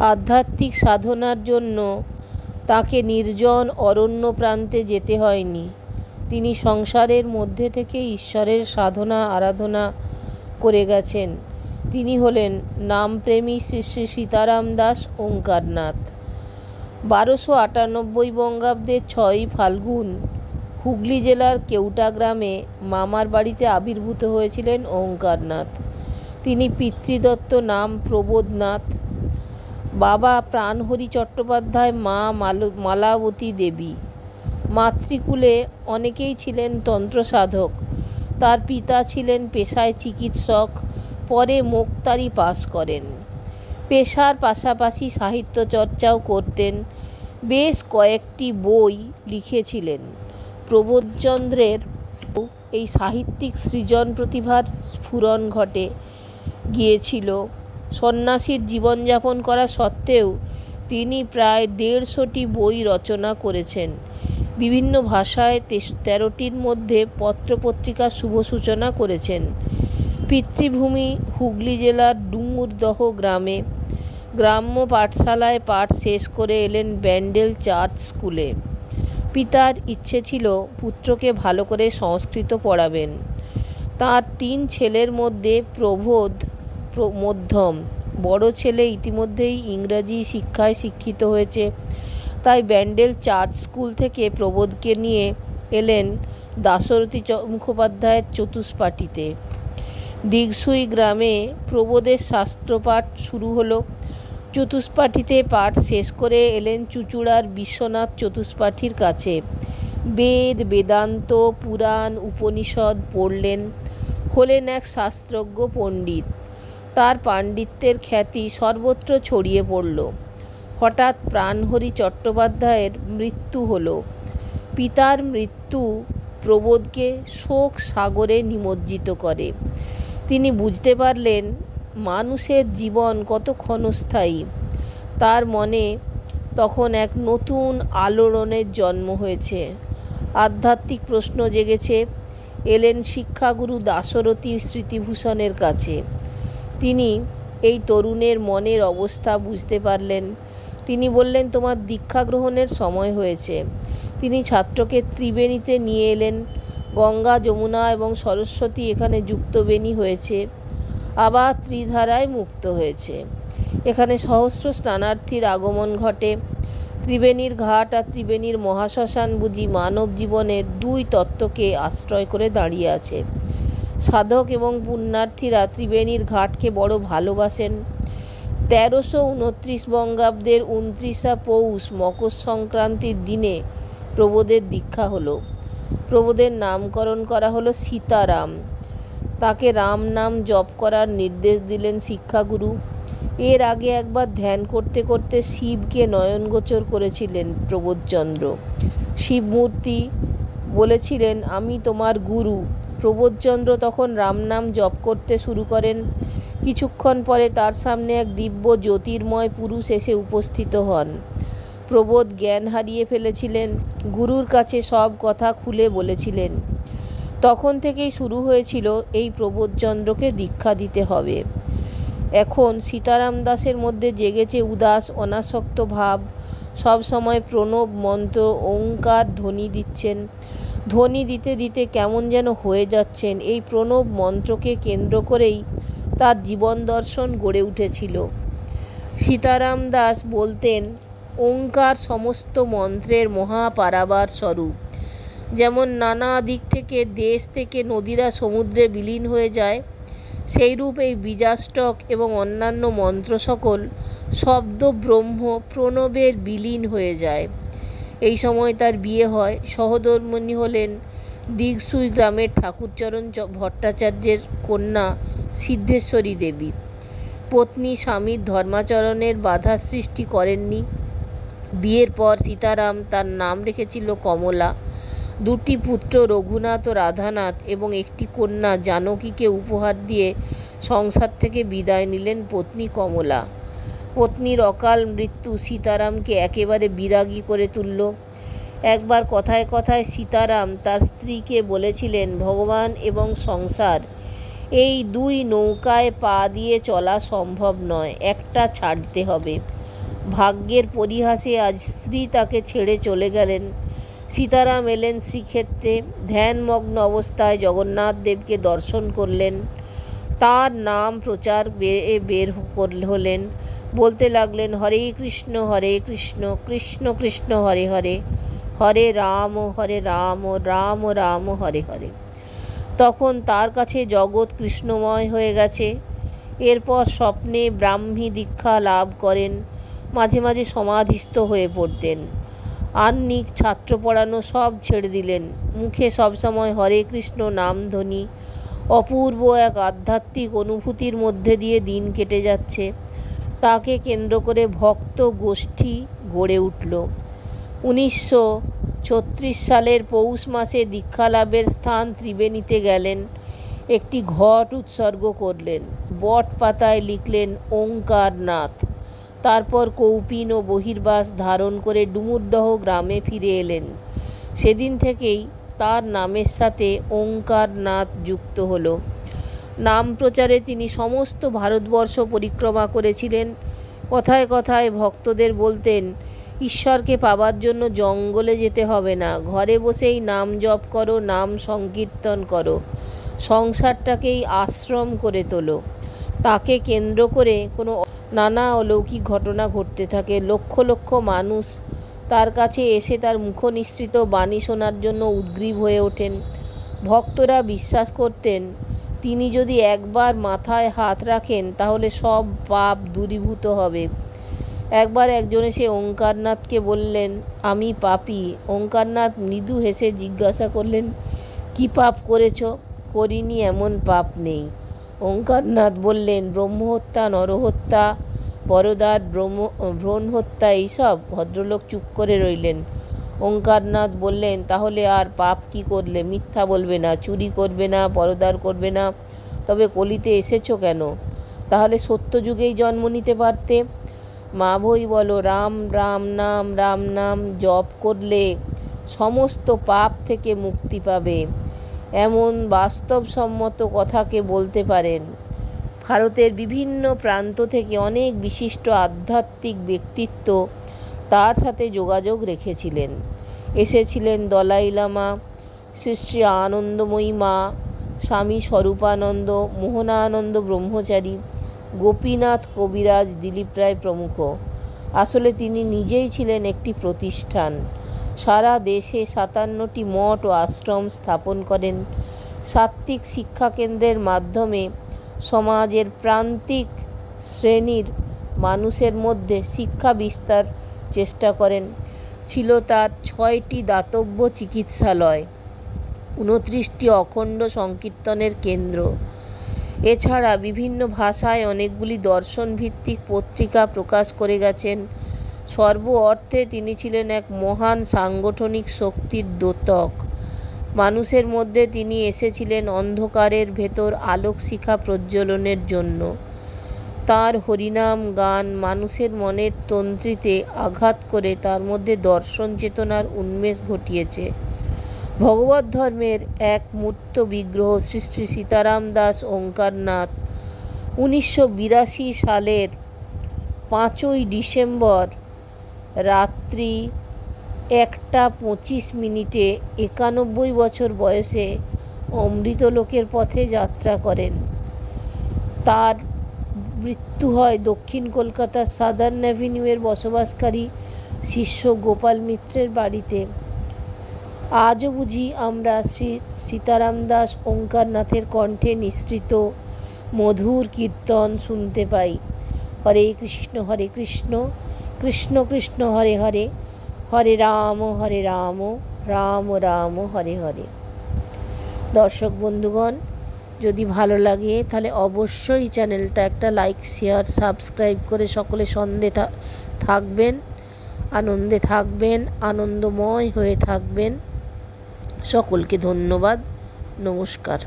আধ্যাত্মিক সাধনার জন্য তাকে নির্জন অরণ্য প্রান্তে যেতে হয়নি। তিনি সংসারের মধ্যে থেকে ঈশ্বরের সাধনা আরাধনা করে গেছেন। তিনি হলেন নামপ্রেমী শ্রী শ্রী সীতারাম দাস ওঙ্কারনাথ। 1298 বঙ্গাব্দের 6ই ফাল্গুন হুগলি জেলার কেউটা গ্রামে মামার বাড়িতে আবির্ভূত হয়েছিলেন ওঙ্কারনাথ। তিনি পিতৃদত্ত নাম প্রবোধনাথ, বাবা প্রাণহরি চট্টোপাধ্যায়, মা মালাবতী দেবী। মাতৃকুলে অনেকেই ছিলেন তন্ত্রসাধক। তার পিতা ছিলেন পেশায় চিকিৎসক, পরে মোক্তারি পাশ করেন। পেশার পাশাপাশি সাহিত্য চর্চাও করতেন। বেশ কয়েকটি বই লিখেছিলেন। প্রবোধচন্দ্রের এই সাহিত্যিক সৃজন প্রতিভার স্ফুরণ ঘটে গিয়েছিল। সন্ন্যাসীর জীবনযাপন করা সত্ত্বেও তিনি প্রায় 150টি বই রচনা করেছেন। বিভিন্ন ভাষায় 13টির মধ্যে পত্রপত্রিকার শুভ সূচনা করেছেন। পিতৃভূমি হুগলি জেলার ডুমুরদহ গ্রামে গ্রাম্য পাঠশালায় পাঠ শেষ করে এলেন ব্যান্ডেল চার্চ স্কুলে। পিতার ইচ্ছে ছিল পুত্রকে ভালো করে সংস্কৃত পড়াবেন। তার 3 ছেলের মধ্যে প্রবোধ মধ্যম। বড় ছেলে ইতিমধ্যেই ইংরাজি শিক্ষায় শিক্ষিত হয়েছে, তাই ব্যান্ডেল চার্চ স্কুল থেকে প্রবোধকে নিয়ে এলেন দাশরথী মুখোপাধ্যায়ের চতুষ্পাঠীতে। দিগসুই গ্রামে প্রবোধের শাস্ত্রপাঠ শুরু হলো। চতুষ্পাঠীতে পাঠ শেষ করে এলেন চুঁচুড়ার বিশ্বনাথ চতুষ্পাঠীর কাছে। বেদ, বেদান্ত, পুরাণ, উপনিষদ পড়লেন। হলেন এক শাস্ত্রজ্ঞ পণ্ডিত। তার পাণ্ডিত্যের খ্যাতি সর্বত্র ছড়িয়ে পড়ল। হঠাৎ প্রাণহরি চট্টোপাধ্যায়ের মৃত্যু হলো। পিতার মৃত্যু প্রবোধকে শোক সাগরে নিমজ্জিত করে। তিনি বুঝতে পারলেন মানুষের জীবন কত ক্ষণস্থায়ী। তার মনে তখন এক নতুন আলোড়নের জন্ম হয়েছে। আধ্যাত্মিক প্রশ্ন জেগেছে। এলেন শিক্ষাগুরু দাশরথী স্মৃতিভূষণের কাছে। তিনি এই তরুণের মনের অবস্থা বুঝতে পারলেন। তিনি বললেন, তোমার দীক্ষা গ্রহণের সময় হয়েছে। তিনি ছাত্রকে ত্রিবেণীতে নিয়ে এলেন। গঙ্গা, যমুনা এবং সরস্বতী এখানে যুক্তবেণী হয়েছে, আবার ত্রিধারায় মুক্ত হয়েছে। এখানে সহস্র স্নানার্থীর আগমন ঘটে। ত্রিবেণীর ঘাট আর ত্রিবেণীর মহাশ্মশান বুঝি মানব জীবনের 2 তত্ত্বকে আশ্রয় করে দাঁড়িয়ে আছে। সাধক এবং পুণ্যার্থীরা ত্রিবেণীর ঘাটকে বড় ভালোবাসেন। 1329 বঙ্গাব্দের 29 পৌষ মকর সংক্রান্তির দিনে প্রবোধের দীক্ষা হলো। প্রবোধের নামকরণ করা হলো সীতারাম। তাকে রাম নাম জপ করার নির্দেশ দিলেন শিক্ষাগুরু। এর আগে একবার ধ্যান করতে করতে শিবকে নয়নগোচর করেছিলেন প্রবোধচন্দ্র। শিবমূর্তি বলেছিলেন, আমি তোমার গুরু। প্রবোধচন্দ্র তখন রাম নাম জপ করতে শুরু করেন। কিছুক্ষণ পরে তার সামনে এক দিব্য জ্যোতির্ময় পুরুষ এসে উপস্থিত হন। প্রবোধ জ্ঞান হারিয়ে ফেলেছিলেন। গুরুর কাছে সব কথা খুলে বলেছিলেন। তখন থেকেই শুরু হয়েছিল এই প্রবোধচন্দ্রকে দীক্ষা দিতে হবে। এখন সীতারাম দাসের মধ্যে জেগেছে উদাস অনাসক্ত ভাব। সব সময় প্রণব মন্ত্র ওঙ্কার ধ্বনি দিচ্ছেন। ধ্বনি দিতে দিতে কেমন যেন হয়ে যাচ্ছেন। এই প্রণব মন্ত্রকে কেন্দ্র করেই তার জীবন দর্শন গড়ে উঠেছিল। সীতারাম দাস বলতেন, ওঙ্কার সমস্ত মন্ত্রের মহাপারাবার স্বরূপ। যেমন নানা দিক থেকে, দেশ থেকে নদীরা সমুদ্রে বিলীন হয়ে যায়, সেইরূপ এই বীজাষ্টক এবং অন্যান্য মন্ত্র সকল শব্দ ব্রহ্ম প্রণবের বিলীন হয়ে যায়। এই সময় তার বিয়ে হয়। সহধর্মিণী হলেন দিগসুই গ্রামের ঠাকুরচরণ ভট্টাচার্যের কন্যা সিদ্ধেশ্বরী দেবী। পত্নী স্বামীর ধর্মাচরণের বাধা সৃষ্টি করেননি। বিয়ের পর সীতারাম তার নাম রেখেছিল কমলা। 2টি পুত্র রঘুনাথ ও রাধানাথ এবং একটি কন্যা জানকীকে উপহার দিয়ে সংসার থেকে বিদায় নিলেন পত্নী কমলা। পত্নীর অকাল মৃত্যু সীতারামকে একেবারে বিরাগী করে তুলল। একবার কথায় কথায় সীতারাম তার স্ত্রীকে বলেছিলেন, ভগবান এবং সংসার এই 2 নৌকায় পা দিয়ে চলা সম্ভব নয়, একটা ছাড়তে হবে। ভাগ্যের পরিহাসে আজ স্ত্রী তাকে ছেড়ে চলে গেলেন। সীতারাম এলেন শ্রীক্ষেত্রে, ধ্যানমগ্ন অবস্থায় জগন্নাথ দেবকে দর্শন করলেন। তার নাম প্রচার বের হলেন, বলতে লাগলেন, হরে কৃষ্ণ কৃষ্ণ কৃষ্ণ হরে হরে, হরে রাম রাম রাম হরে হরে। তখন তার কাছে জগৎ কৃষ্ণময় হয়ে গেছে। এরপর স্বপ্নে ব্রাহ্মী দীক্ষা লাভ করেন, মাঝে মাঝে সমাধিস্থ হয়ে পড়তেন। আহ্নিক, ছাত্র পড়ানো সব ছেড়ে দিলেন। মুখে সবসময় হরে কৃষ্ণ নামধ্বনি। অপূর্ব এক আধ্যাত্মিক অনুভূতির মধ্যে দিয়ে দিন কেটে যাচ্ছে। তাকে কেন্দ্র করে ভক্ত গোষ্ঠী গড়ে উঠল। 1936 সালের পৌষ মাসে দীক্ষালাভের স্থান ত্রিবেণীতে গেলেন। একটি ঘট উৎসর্গ করলেন, বট পাতায় লিখলেন ওঙ্কারনাথ। তারপর কৌপিন ও বহির্বাস ধারণ করে ডুমুরদহ গ্রামে ফিরে এলেন। সেদিন থেকেই তার নামের সাথে ওঙ্কারনাথ যুক্ত হল। নাম প্রচারে তিনি সমস্ত ভারতবর্ষ পরিক্রমা করেছিলেন। কথায় কথায় ভক্তদের বলতেন, ঈশ্বরকে পাবার জন্য জঙ্গলে যেতে হবে না, ঘরে বসেই নাম জপ করো, নাম সংকীর্তন করো, সংসারটাকেই আশ্রম করে তোলো। তাকে কেন্দ্র করে কোনো নানা অলৌকিক ঘটনা ঘটতে থাকে। লক্ষ লক্ষ মানুষ তার কাছে এসে তার মুখনিসৃত বাণী শোনার জন্য উদ্গ্রীব হয়ে ওঠেন। ভক্তরা বিশ্বাস করতেন, তিনি যদি একবার মাথায় হাত রাখেন তাহলে সব পাপ দূরীভূত হবে। একবার একজন এসে ওঙ্কারনাথকে বললেন, আমি পাপী। ওঙ্কারনাথ মৃদু হেসে জিজ্ঞাসা করলেন, কি পাপ করেছ? করিনি এমন পাপ নেই। ওঙ্কারনাথ বললেন, ব্রহ্মহত্যা, নরহত্যা, পরদার ভ্রূণ হত্যা, এইসব। ভদ্রলোক চুপ করে রইলেন। ওঙ্কারনাথ বললেন, তাহলে আর পাপ কি করলে? মিথ্যা বলবে না, চুরি করবে না, পরদার করবে না, তবে কলিতে এসেছো কেন? তাহলে সত্যযুগেই জন্ম নিতে পারতে। মা বই বলো, রাম নাম জপ করলে সমস্ত পাপ থেকে মুক্তি পাবে, এমন বাস্তবসম্মত কথাকে বলতে পারেন। ভারতের বিভিন্ন প্রান্ত থেকে অনেক বিশিষ্ট আধ্যাত্মিক ব্যক্তিত্ব তার সাথে যোগাযোগ রেখেছিলেন। এসেছিলেন দলাই লামা, শ্রী শ্রী আনন্দময়ী মা, স্বামী স্বরূপানন্দ, মোহনানন্দ ব্রহ্মচারী, গোপীনাথ কবিরাজ, দিলীপ রায় প্রমুখ। আসলে তিনি নিজেই ছিলেন একটি প্রতিষ্ঠান। সারা দেশে 57টি মঠ ও আশ্রম স্থাপন করেন। সাত্ত্বিক শিক্ষাকেন্দ্রের মাধ্যমে সমাজের প্রান্তিক শ্রেণীর মানুষের মধ্যে শিক্ষা বিস্তার চেষ্টা করেন। ছিল তার 6টি দাতব্য চিকিৎসালয়, 29টি অখণ্ড সংকীর্তনের কেন্দ্র। এছাড়া বিভিন্ন ভাষায় অনেকগুলি দর্শনভিত্তিক পত্রিকা প্রকাশ করে গেছেন। সর্ব অর্থে তিনি ছিলেন এক মহান সাংগঠনিক শক্তির দ্যোতক। মানুষের মধ্যে তিনি এসেছিলেন অন্ধকারের ভেতর আলোক শিখা প্রজ্বলনের জন্য। তার হরিনাম গান মানুষের মনের তন্ত্রীতে আঘাত করে তার মধ্যে দর্শন চেতনার উন্মেষ ঘটিয়েছে। ভগবত ধর্মের এক মূর্ত বিগ্রহ শ্রী শ্রী সীতারাম দাস ওঙ্কারনাথ 1982 সালের 5ই ডিসেম্বর রাত্রি 1:25 91 বছর বয়সে অমৃতলোকের পথে যাত্রা করেন। তার মৃত্যু হয় দক্ষিণ কলকাতার সাদার্ন অ্যাভিনিউয়ের বসবাসকারী শিষ্য গোপাল মিত্রের বাড়িতে। আজও বুঝি আমরা শ্রী সীতারাম দাস ওঙ্কারনাথের কণ্ঠে নিঃসৃত মধুর কীর্তন শুনতে পাই। হরে কৃষ্ণ কৃষ্ণ কৃষ্ণ হরে হরে, হরে রাম রাম রাম হরে হরে। দর্শক বন্ধুগণ, যদি ভালো লাগে তাহলে অবশ্যই চ্যানেলটা একটা লাইক, শেয়ার, সাবস্ক্রাইব করে সকলে থাকবেন, আনন্দে থাকবেন, আনন্দময় হয়ে থাকবেন। সকলকে ধন্যবাদ, নমস্কার।